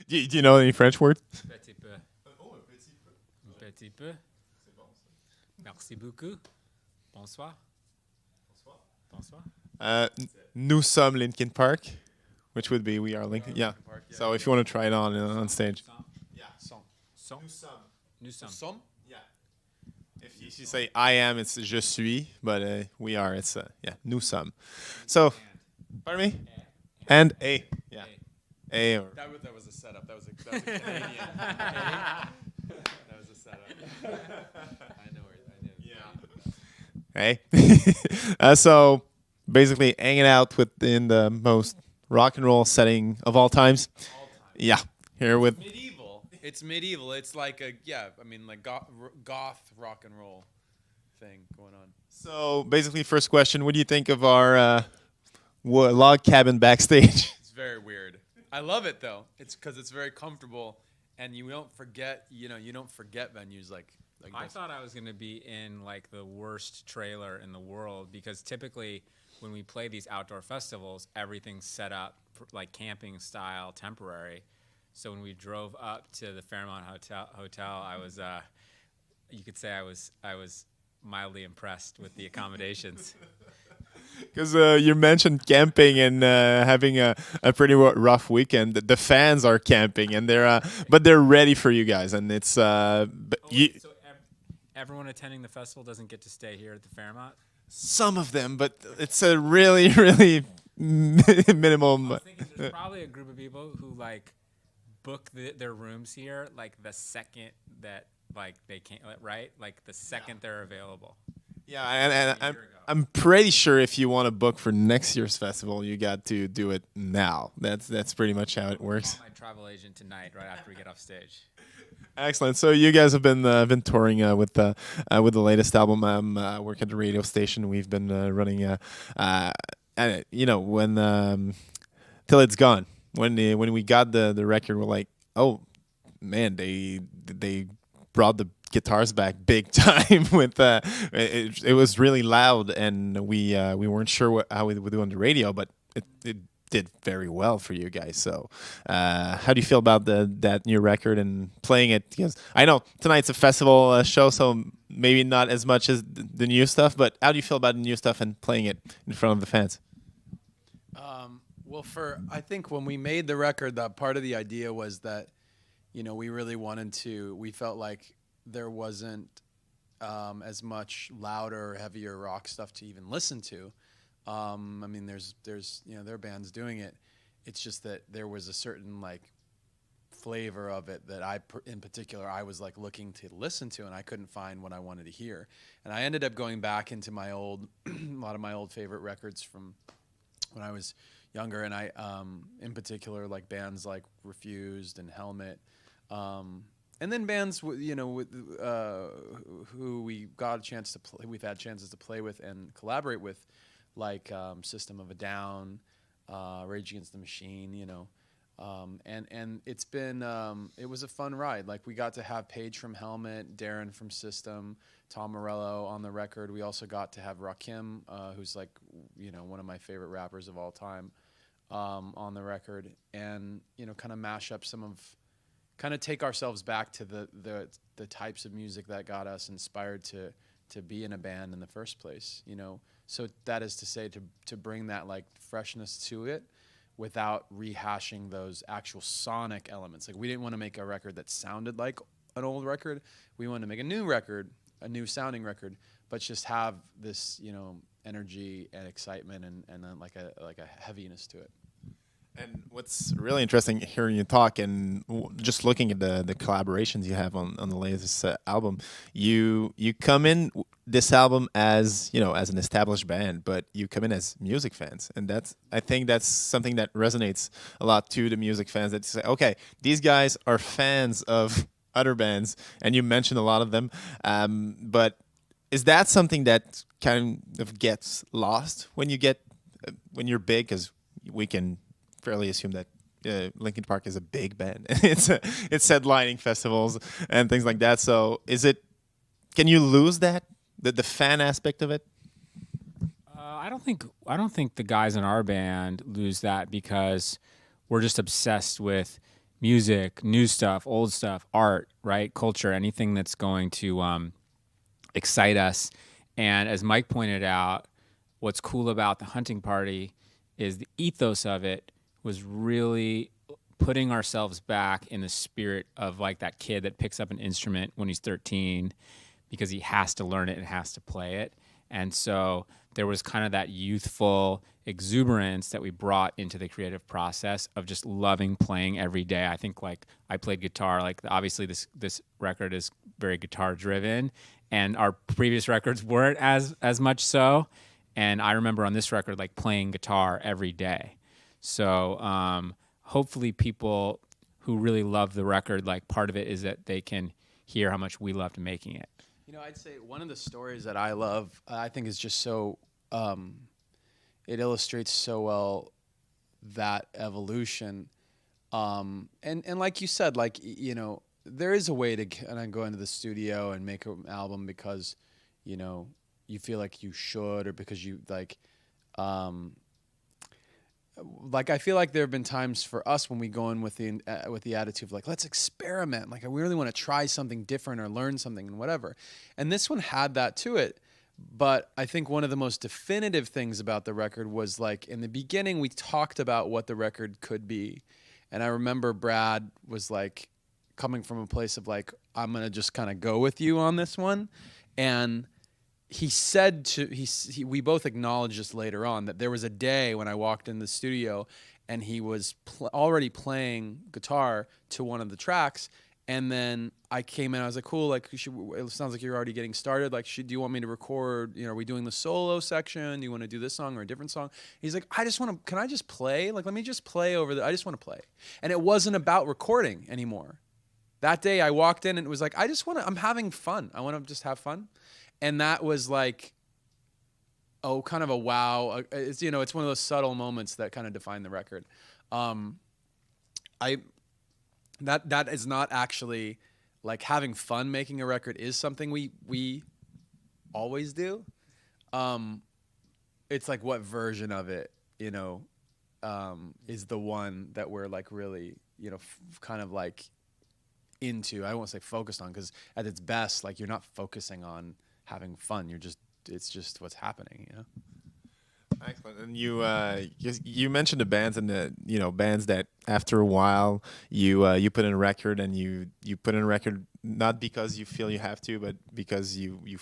Do you know any French words? Petit peu. Petit peu. Merci beaucoup. Bonsoir. Bonsoir. Nous sommes Linkin Park, which would be we are Linkin. Yeah. Linkin Park, yeah. So if you want to try it on stage. Yeah. Son. Son. Nous sommes. Some? Yeah. If you say I am, it's je suis, but we are, it's yeah, nous sommes. So, pardon me? And a. Yeah. A or. That was a setup. That was a Canadian. That was a setup. I know. Hey. So basically hanging out within the most rock and roll setting of all times. Yeah. Here with Medieval. It's medieval. It's like like goth rock and roll thing going on. so basically first question, what do you think of our log cabin backstage? It's very weird. I love it though. It's because it's very comfortable, and you don't forget. You don't forget venues like I this. thought I was going to be in like the worst trailer in the world because typically when we play these outdoor festivals, everything's set up for, like camping style, temporary. So when we drove up to the Fairmont Hotel, I was, you could say I was mildly impressed with the accommodations. Because you mentioned camping and having a pretty rough weekend. The fans are camping and but they're ready for you guys, and it's So everyone attending the festival doesn't get to stay here at the Fairmont? some of them, but it's a really really minimum. I was thinking there's probably a group of people who like book their rooms here like the second that like they can't, right? Like the second they're available. Yeah, and I'm pretty sure if you want to book for next year's festival, you got to do it now. That's pretty much how it works. Call my travel agent tonight, right after we get off stage. Excellent. So you guys have been touring with the latest album. I work at the radio station. We've been running when Till It's Gone. When we got the record, we're like, oh man, they brought the guitars back big time with it was really loud, and we weren't sure how we would do on the radio, but it did very well for you guys. So how do you feel about that new record and playing it? Because I know tonight's a festival show, so maybe not as much as the new stuff, but how do you feel about the new stuff and playing it in front of the fans? Well, I think when we made the record, that part of the idea was that, we really we felt like there wasn't as much louder, heavier rock stuff to even listen to. I mean, there's there are bands doing it. It's just that there was a certain like flavor of it that in particular I was like looking to listen to, and I couldn't find what I wanted to hear. And I ended up going back into my a lot of my old favorite records from when I was younger, and I in particular like bands like Refused and Helmet. And then bands, who we got a chance to play, we've had chances to play with and collaborate with, like System of a Down, Rage Against the Machine, and it's been it was a fun ride. Like we got to have Paige from Helmet, Darren from System, Tom Morello on the record. We also got to have Rakim, who's like one of my favorite rappers of all time, on the record, and kind of mash up kind of take ourselves back to the types of music that got us inspired to be in a band in the first place, So that is to say, to bring that like freshness to it without rehashing those actual sonic elements. Like we didn't want to make a record that sounded like an old record. We wanted to make a new record, a new sounding record, but just have this, energy and excitement and then like a heaviness to it. And what's really interesting hearing you talk and just looking at the collaborations you have on the latest album, you come in this album as as an established band, but you come in as music fans, and I think that's something that resonates a lot to the music fans. That say, okay, these guys are fans of other bands, and you mentioned a lot of them, but is that something that kind of gets lost when you're big? Because we can fairly assume that Linkin Park is a big band. it's headlining festivals and things like that. So can you lose that the fan aspect of it? I don't think the guys in our band lose that because we're just obsessed with music, new stuff, old stuff, art, right? Culture, anything that's going to excite us. And as Mike pointed out, what's cool about the hunting party is the ethos of it was really putting ourselves back in the spirit of like that kid that picks up an instrument when he's 13 because he has to learn it and has to play it. And so there was kind of that youthful exuberance that we brought into the creative process of just loving playing every day. I think like I played guitar, like obviously this record is very guitar driven and our previous records weren't as much so. And I remember on this record like playing guitar every day. So hopefully people who really love the record, like part of it is that they can hear how much we loved making it. You know, I'd say one of the stories that I love, I think is just so, it illustrates so well that evolution. And like you said, like, you know, there is a way to kind of go into the studio and make an album because, you know, you feel like you should, or because you like I feel like there have been times for us when we go in with the attitude of like, let's experiment. Like, we really want to try something different or learn something and whatever. And this one had that to it. But I think one of the most definitive things about the record was like in the beginning, we talked about what the record could be. And I remember Brad was like coming from a place of like, I'm going to just kind of go with you on this one. And he said we both acknowledged this later on, that there was a day when I walked in the studio and he was already playing guitar to one of the tracks. And then I came in, I was like, cool, like, it sounds like you're already getting started. Like, do you want me to record, you know, are we doing the solo section? Do you want to do this song or a different song? He's like, can I just play? Like, let me just play I just want to play. And it wasn't about recording anymore. That day I walked in and it was like, I'm having fun. I want to just have fun. And that was like, kind of a wow. It's, you know, it's one of those subtle moments that kind of define the record. That is not actually like having fun making a record is something we always do. It's like what version of it, you know, is the one that we're like really, you know, kind of like into. I won't say focused on, because at its best, like, you're not focusing on having fun. It's just what's happening, you know? Excellent. And you mentioned the bands and the, you know, bands that after a while you put in a record, and you put in a record not because you feel you have to, but because you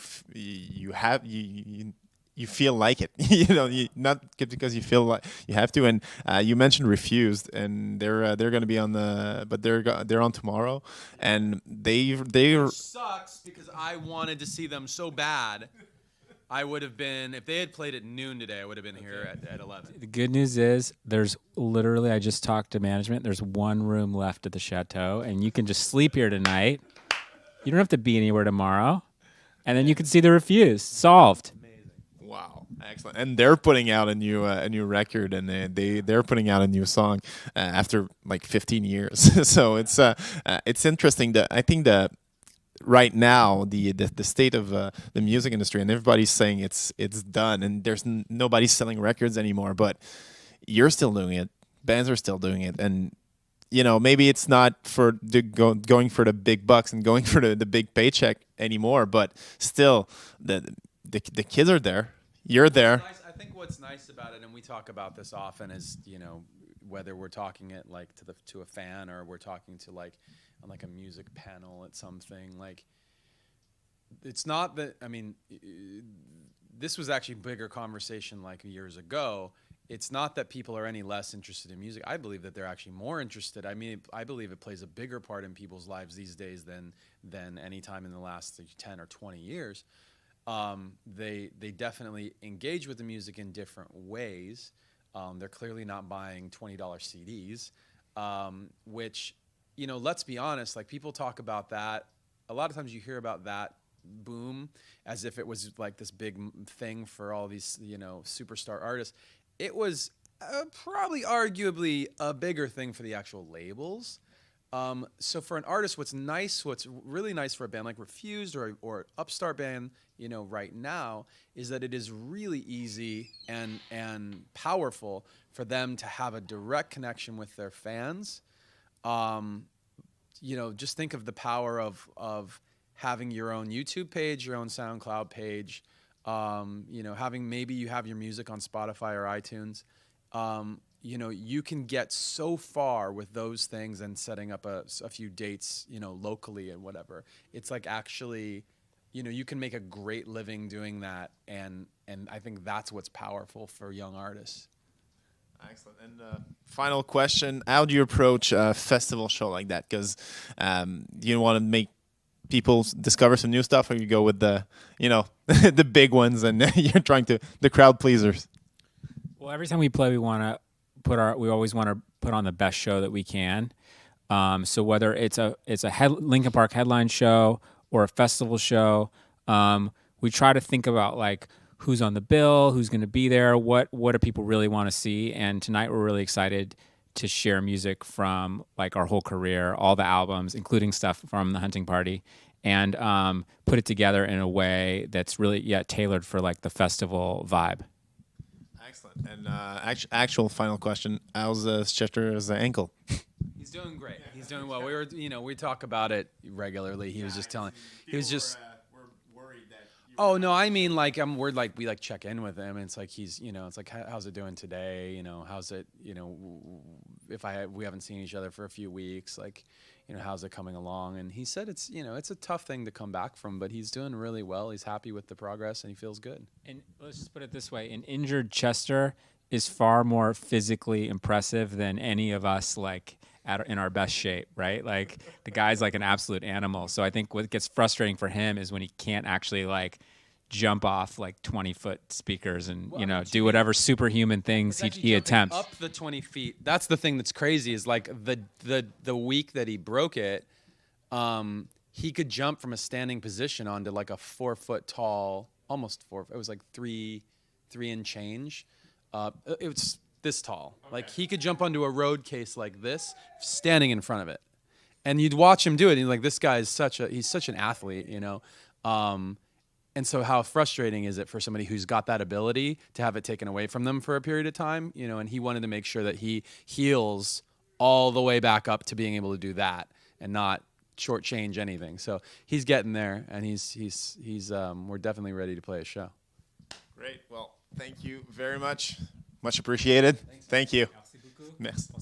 feel like it. You know, not because you feel like you have to. And you mentioned Refused, and they're going to be on they're on tomorrow, and they sucks because I wanted to see them so bad. I would have been, if they had played at noon today, I would have been here at 11. The good news is there's literally, I just talked to management, there's one room left at the chateau, and you can just sleep here tonight. You don't have to be anywhere tomorrow. And then you can see the Refused. Solved. Amazing. Wow, excellent! And they're putting out a new record, and they're putting out a new song after like 15 years. So it's interesting that I think that right now the state of the music industry, and everybody's saying it's done, and there's nobody's selling records anymore. But you're still doing it. Bands are still doing it, and you know, maybe it's not for going for the big bucks and going for the big paycheck anymore. But still, the kids are there. You're there. I think what's nice about it, and we talk about this often, is, you know, whether we're talking it like to a fan, or we're talking to like on like a music panel at something, like, it's not that, I mean, this was actually a bigger conversation like years ago. It's not that people are any less interested in music. I believe that they're actually more interested. I mean, I believe it plays a bigger part in people's lives these days than any time in the last 10 or 20 years. They definitely engage with the music in different ways. They're clearly not buying $20 CDs, which, you know, let's be honest, like, people talk about that. A lot of times you hear about that boom as if it was like this big thing for all these, you know, superstar artists. It was probably arguably a bigger thing for the actual labels. So for an artist, what's really nice for a band like Refused or upstart band, you know, right now, is that it is really easy and powerful for them to have a direct connection with their fans. just think of the power of having your own YouTube page, your own SoundCloud page, having maybe you have your music on Spotify or iTunes. You can get so far with those things and setting up a few dates, locally and whatever. It's like actually, you can make a great living doing that, and I think that's what's powerful for young artists. Excellent. And final question: how do you approach a festival show like that? Because you want to make people discover some new stuff, or you go with the the big ones, and you're trying to the crowd pleasers. Well, every time we play, we always want to put on the best show that we can. So whether it's a Linkin Park headline show or a festival show, we try to think about like who's on the bill, who's going to be there, what do people really want to see. And tonight we're really excited to share music from like our whole career, all the albums, including stuff from the Hunting Party, and put it together in a way that's really tailored for like the festival vibe. Excellent. And actual final question: how's Schefter's ankle? He's doing great. He's doing well. We talk about it regularly. He was just telling. He was just. We're worried that. Oh no, I mean like we're like we like check in with him. And it's like he's it's like how's it doing today? How's it we haven't seen each other for a few weeks, like how's it coming along? And he said it's it's a tough thing to come back from, but he's doing really well. He's happy with the progress and he feels good. And let's just put it this way: an injured Chester is far more physically impressive than any of us like in our best shape, right? Like the guy's like an absolute animal. So I think what gets frustrating for him is when he can't actually like jump off like 20-foot speakers and do whatever superhuman things he attempts. Up the 20 feet. That's the thing that's crazy is like the week that he broke it, he could jump from a standing position onto like a 4 foot tall, almost 4. It was like three and change. It was this tall. Okay. Like he could jump onto a road case like this, standing in front of it, and you'd watch him do it. And you're like, this guy is he's such an athlete, And so how frustrating is it for somebody who's got that ability to have it taken away from them for a period of time, And he wanted to make sure that he heals all the way back up to being able to do that and not shortchange anything. So he's getting there, and we're definitely ready to play a show. Great. Well, thank you very much. Much appreciated. Thank you. Merci beaucoup. Merci.